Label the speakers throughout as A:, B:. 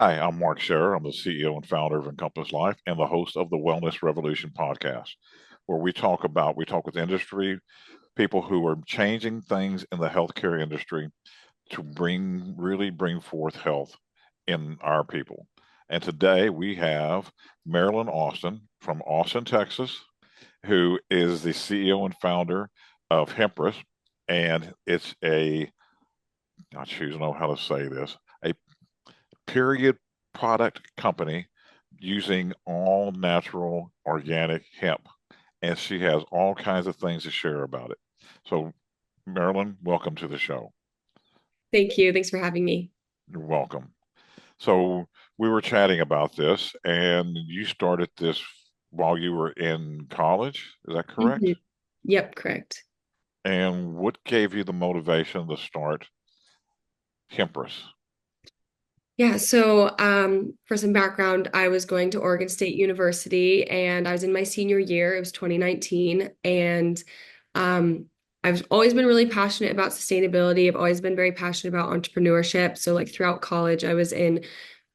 A: Hi, I'm Mark Scherer. I'm the CEO and founder of Encompassing Life and the host of the Wellness Revolution podcast, where we talk with industry people who are changing things in the healthcare industry to really bring forth health in our people. And today we have Marilyn Austin from Austin, Texas, who is the CEO and founder of Hempress, and it's I choose to know how to say this, a period product company using all natural organic hemp. And she has all kinds of things to share about it. So, Marilyn, welcome to the show.
B: Thank you. Thanks for having me.
A: You're welcome. So, we were chatting about this, and you started this while you were in college. Is that correct?
B: Mhm. Yep, correct.
A: And what gave you the motivation to start Hempress?
B: Yeah, so for some background, I was going to Oregon State University and I was in my senior year. It was 2019. And um, I've always been really passionate about sustainability. I've always been very passionate about entrepreneurship. So, like throughout college, I was in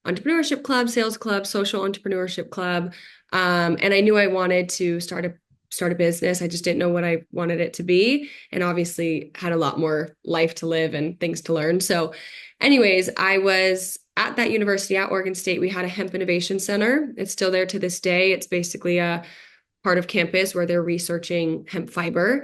B: entrepreneurship club, sales club, social entrepreneurship club. And I knew I wanted to start a business. I just didn't know what I wanted it to be, and obviously had a lot more life to live and things to learn. So, anyways, I was at that university at Oregon State. We had a hemp innovation center. It's still there to this day. It's basically a part of campus where they're researching hemp fiber.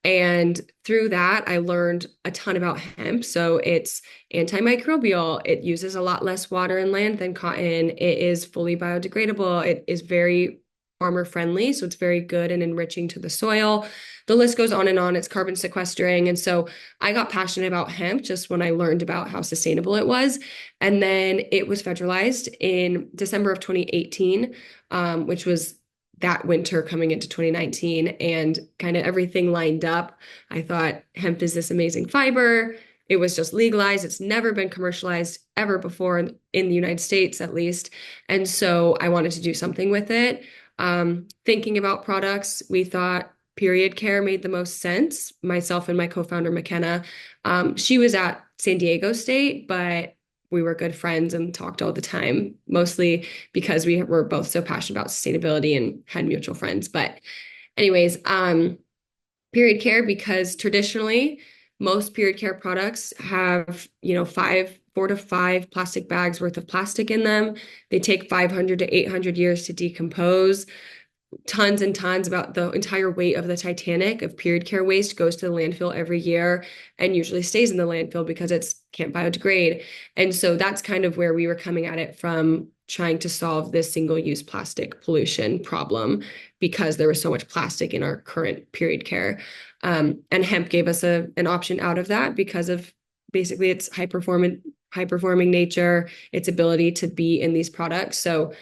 B: And through that, I learned a ton about hemp. So it's antimicrobial. It uses a lot less water and land than cotton. It is fully biodegradable. It is very farmer friendly. So it's very good and enriching to the soil. The list goes on and on. It's carbon sequestering. And so I got passionate about hemp just when I learned about how sustainable it was. And then it was federalized in December of 2018, which was that winter coming into 2019, and kind of everything lined up. I thought hemp is this amazing fiber. It was just legalized. It's never been commercialized ever before in the United States, at least. And so I wanted to do something with it. Thinking about products, we thought period care made the most sense. Myself and my co-founder, McKenna, she was at San Diego State, but we were good friends and talked all the time, mostly because we were both so passionate about sustainability and had mutual friends. But anyways, period care, because traditionally most period care products have, 4 to 5 plastic bags worth of plastic in them. They take 500 to 800 years to decompose. Tons and tons, about the entire weight of the Titanic of period care waste goes to the landfill every year and usually stays in the landfill because it's can't biodegrade. And so that's kind of where we were coming at it from, trying to solve this single-use plastic pollution problem because there was so much plastic in our current period care. And hemp gave us an option out of that because of basically its high performing nature, its ability to be in these products. So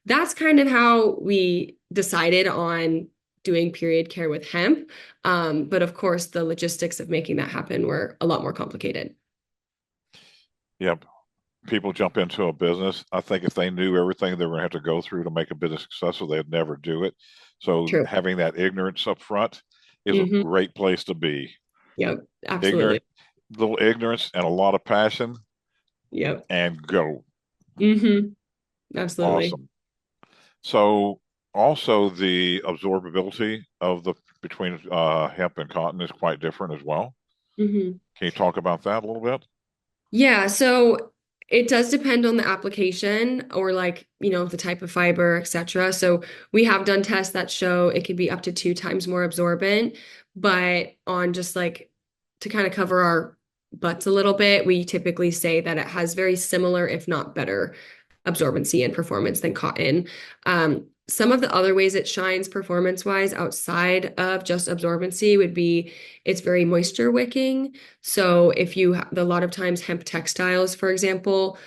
B: that's kind of how we decided on doing period care with hemp. But of course, the logistics of making that happen were a lot more complicated.
A: Yep. People jump into a business. I think if they knew everything they were going to have to go through to make a business successful, they'd never do it. So
B: True.
A: having that ignorance up front is a
B: Hmm.
A: great place to be.
B: Yep.
A: Ignorant,
B: Absolutely.
A: little ignorance and a lot of passion
B: Yep.
A: and go.
B: Hmm. Absolutely.
A: Awesome. So also the absorbability of the between hemp and cotton is quite different as well.
B: Hmm.
A: Can you talk about that a little bit?
B: Yeah, so it does depend on the application or like, the type of fiber, etc. So we have done tests that show it could be up to 2 times more absorbent, but on just like to kind of cover our butts a little bit, we typically say that it has very similar, if not better, absorbency and performance than cotton. Some of the other ways it shines performance wise outside of just absorbency would be it's very moisture wicking. So if a lot of times hemp textiles, for example,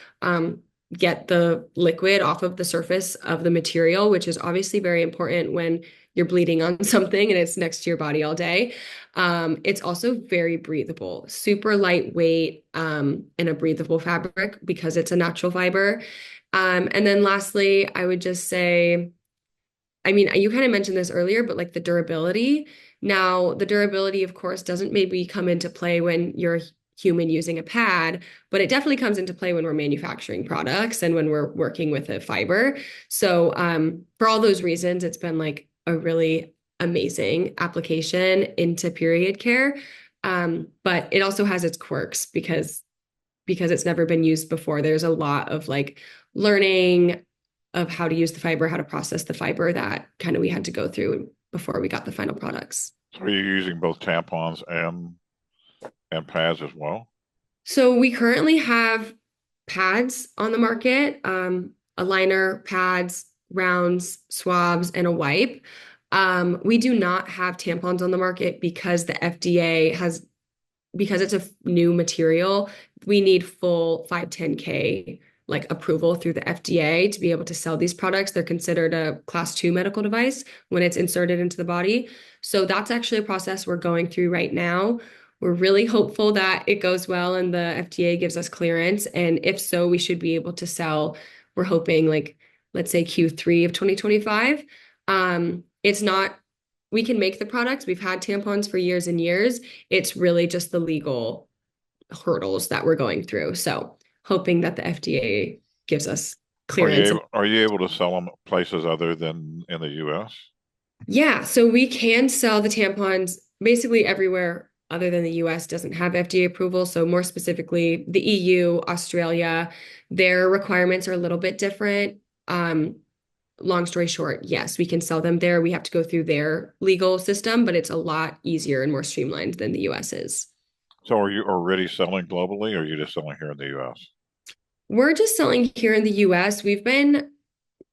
B: get the liquid off of the surface of the material, which is obviously very important when you're bleeding on something and it's next to your body all day. It's also very breathable, super lightweight, and a breathable fabric because it's a natural fiber. And then lastly, I would just say, I mean, you kind of mentioned this earlier, but like the durability. Now, the durability, of course, doesn't maybe come into play when you're human using a pad, but it definitely comes into play when we're manufacturing products and when we're working with a fiber. So for all those reasons, it's been like a really amazing application into period care. But it also has its quirks because it's never been used before. There's a lot of like learning of how to use the fiber, how to process the fiber that kind of we had to go through before we got the final products.
A: So are you using both tampons and pads as well?
B: So we currently have pads on the market, a liner, pads, rounds, swabs, and a wipe. We do not have tampons on the market because the FDA has, because it's a new material, we need full 510(k) like approval through the FDA to be able to sell these products. They're considered a class 2 medical device when it's inserted into the body. So that's actually a process we're going through right now. We're really hopeful that it goes well and the FDA gives us clearance. And if so, we should be able to sell. We're hoping like, let's say Q3 of 2025. It's not, we can make the products. We've had tampons for years and years. It's really just the legal hurdles that we're going through. So hoping that the FDA gives us clearance.
A: Are you able to sell them places other than in the U.S.?
B: Yeah, so we can sell the tampons basically everywhere other than the US doesn't have FDA approval. So more specifically, the EU, Australia, their requirements are a little bit different. Long story short, yes, we can sell them there. We have to go through their legal system, but it's a lot easier and more streamlined than the US is.
A: So are you already selling globally, or are you just selling here in the U.S.?
B: We're just selling here in the US. We've been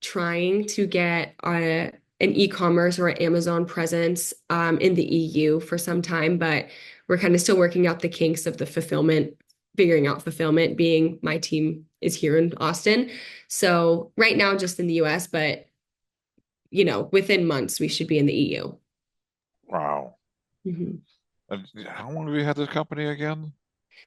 B: trying to get an e-commerce or an Amazon presence in the EU for some time, but we're kind of still working out the kinks of the fulfillment, figuring out fulfillment, being my team is here in Austin. So right now, just in the US, but within months, we should be in the EU.
A: Wow.
B: Mhm.
A: And how long have you had this company again?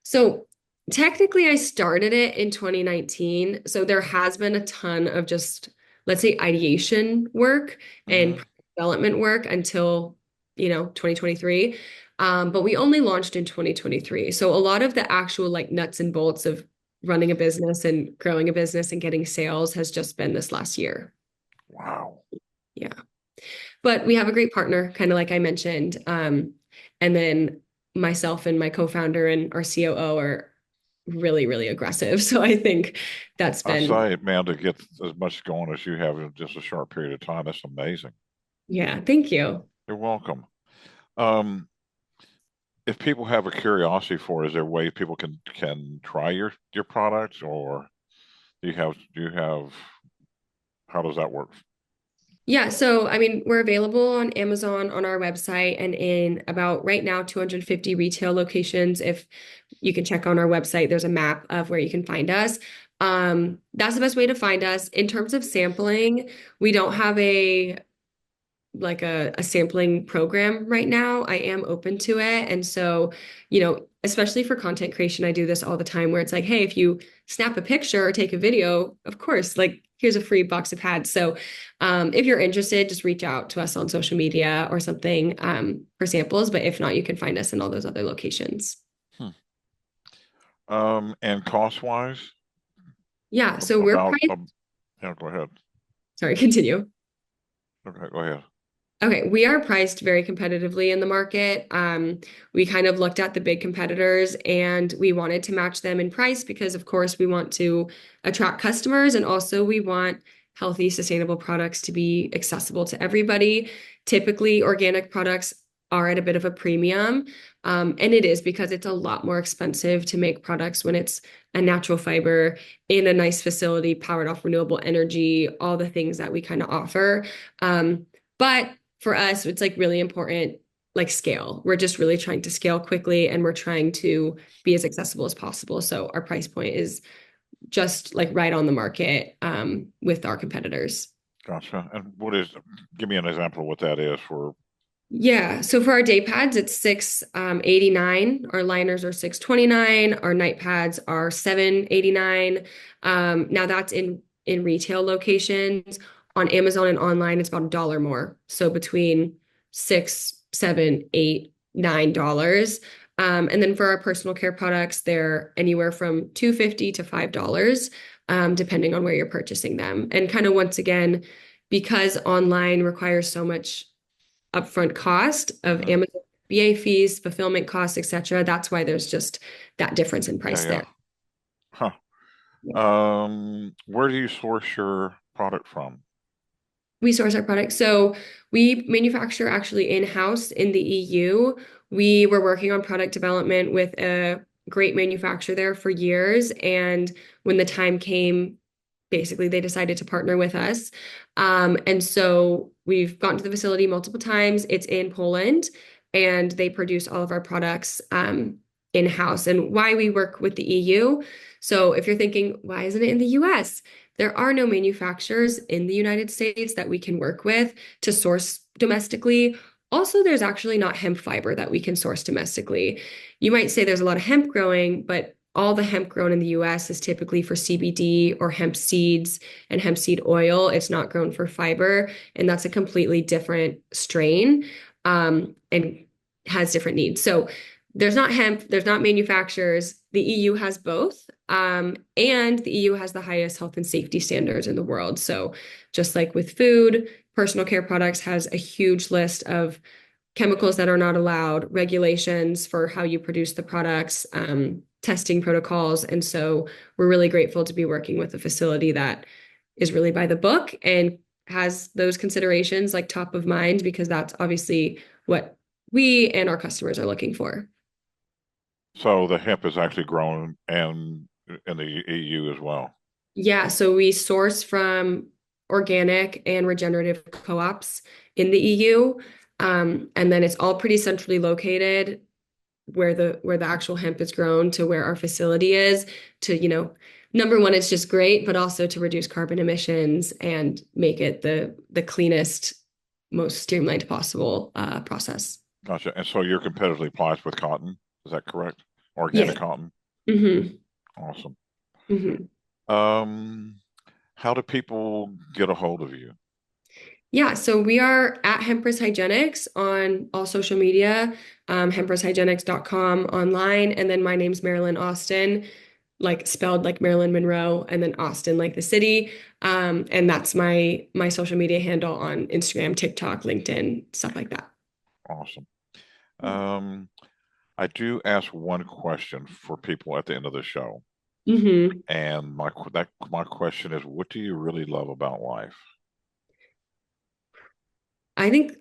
B: So technically, I started it in 2019. So there has been a ton of just, let's say, ideation work and
A: Hmm.
B: development work until, 2023. But we only launched in 2023. So a lot of the actual like nuts and bolts of running a business and growing a business and getting sales has just been this last year.
A: Wow.
B: Yeah. But we have a great partner, kind of like I mentioned. And then myself and my co-founder and our COO are really, really aggressive. So I think that's
A: I
B: been,
A: say, man, to get as much going as you have in just a short period of time, that's amazing.
B: yeah, thank you.
A: You're welcome. Um, if people have a curiosity for it, is there a way people can try your products, or do you have how does that work?
B: Yeah, so I mean, we're available on Amazon on our website and in about right now 250 retail locations. If you can check on our website, there's a map of where you can find us. That's the best way to find us. In terms of sampling, we don't have a sampling program right now. I am open to it. And so, especially for content creation, I do this all the time where it's like, hey, if you snap a picture or take a video, of course, like here's a free box of pads. So if you're interested, just reach out to us on social media or something for samples. But if not, you can find us in all those other locations.
A: Hmm. And cost wise,
B: Yeah. So we're
A: about
B: priced.
A: yeah, go ahead.
B: Sorry, continue.
A: Okay, go ahead.
B: Okay, we are priced very competitively in the market. We kind of looked at the big competitors and we wanted to match them in price because, of course, we want to attract customers and also we want healthy, sustainable products to be accessible to everybody. Typically, organic products are at a bit of a premium, and it is because it's a lot more expensive to make products when it's a natural fiber in a nice facility, powered off renewable energy, all the things that we kind of offer. But for us, it's like really important, like scale. We're just really trying to scale quickly and we're trying to be as accessible as possible. So our price point is just like right on the market with our competitors.
A: Gotcha. And give me an example of what that is for.
B: Yeah. So for our day pads, it's 689. Our liners are 629. Our night pads are 789. Now that's in retail locations. On Amazon and online, it's about $1 more. So between $6, $7, $8, $9. And then for our personal care products, they're anywhere from $2.50 to $5, depending on where you're purchasing them. And kind of once again, because online requires so much upfront cost of
A: Hmm.
B: Amazon FBA fees, fulfillment costs, etc., that's why there's just that difference in
A: Yeah,
B: price
A: yeah.
B: there.
A: Huh. Where do you source your product from?
B: We source our products. So we manufacture actually in-house in the EU. We were working on product development with a great manufacturer there for years. And when the time came, basically they decided to partner with us. And so we've gone to the facility multiple times. It's in Poland, and they produce all of our products in-house. And why we work with the EU. So if you're thinking, why isn't it in the US? There are no manufacturers in the United States that we can work with to source domestically. Also, there's actually not hemp fiber that we can source domestically. You might say there's a lot of hemp growing, but all the hemp grown in the US is typically for CBD or hemp seeds and hemp seed oil. It's not grown for fiber, and that's a completely different strain, and has different needs. So there's not hemp, there's not manufacturers. The EU has both. And the EU has the highest health and safety standards in the world. So just like with food, personal care products has a huge list of chemicals that are not allowed, regulations for how you produce the products, testing protocols. And so we're really grateful to be working with a facility that is really by the book and has those considerations like top of mind, because that's obviously what we and our customers are looking for.
A: So the hemp is actually grown and in the EU as well.
B: Yeah, so we source from organic and regenerative co-ops in the EU. And then it's all pretty centrally located where the actual hemp is grown to where our facility is to, number one, it's just great, but also to reduce carbon emissions and make it the cleanest, most streamlined possible process.
A: Gotcha. And so you're competitively priced with cotton. Is that correct? Organic
B: Yes.
A: cotton.
B: hmm
A: Awesome.
B: hmm
A: Um, how do people get a hold of you?
B: Yeah, so we are at Hempress Hygienics on all social media, hempresshygienics.com online. And then my name's Marilyn Austin, like spelled like Marilyn Monroe, and then Austin like the city. And that's my social media handle on Instagram, TikTok, LinkedIn, stuff like that.
A: Awesome. Um, I do ask one question for people at the end of the show,
B: hmm
A: and my question is, what do you really love about life?
B: I think,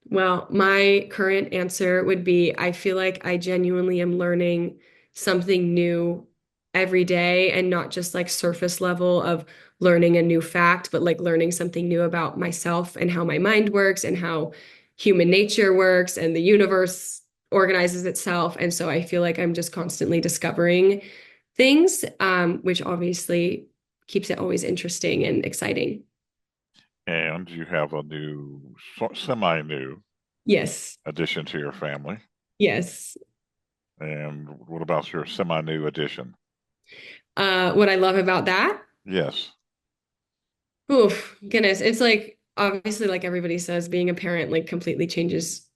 B: well, my current answer would be I feel like I genuinely am learning something new every day, and not just like surface level of learning a new fact, but like learning something new about myself and how my mind works and how human nature works and the universe organizes itself. And so I feel like I'm just constantly discovering things, which obviously keeps it always interesting and exciting.
A: And you have a new, semi-new
B: Yes.
A: addition to your family.
B: Yes.
A: And what about your semi-new addition?
B: What I love about that,
A: Yes.
B: oof, goodness, it's like obviously, like everybody says, being a parent like completely changes,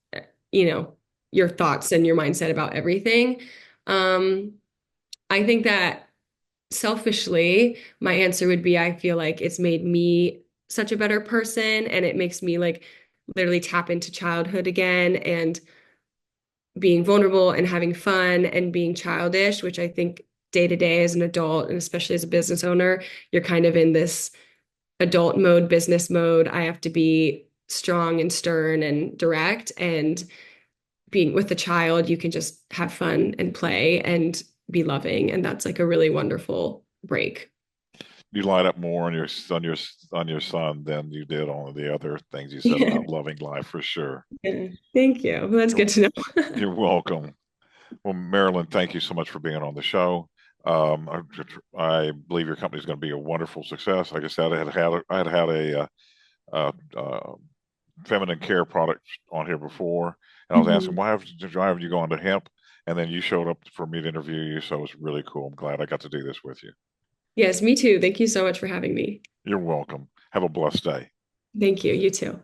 B: you know, your thoughts and your mindset about everything. Um, I think that selfishly, my answer would be I feel like it's made me such a better person, and it makes me like literally tap into childhood again and being vulnerable and having fun and being childish, which I think day to day as an adult and especially as a business owner, you're kind of in this adult mode, business mode. I have to be strong and stern and direct. And being with a child, you can just have fun and play and be loving. And that's like a really wonderful break.
A: You light up more on your son than you did on the other things you said
B: Yeah.
A: about loving life for sure.
B: Yeah. Thank you. Well, that's
A: You're,
B: good to know.
A: you're welcome. Well, Marilyn, thank you so much for being on the show. I believe your company is going to be a wonderful success. Like I said, I had a feminine care product on here before, and I was asking
B: Mhm.
A: why have you gone to hemp, and then you showed up for me to interview you, so it was really cool. I'm glad I got to do this with you.
B: Yes, me too. Thank you so much for having me.
A: You're welcome. Have a blessed day.
B: Thank you. You too.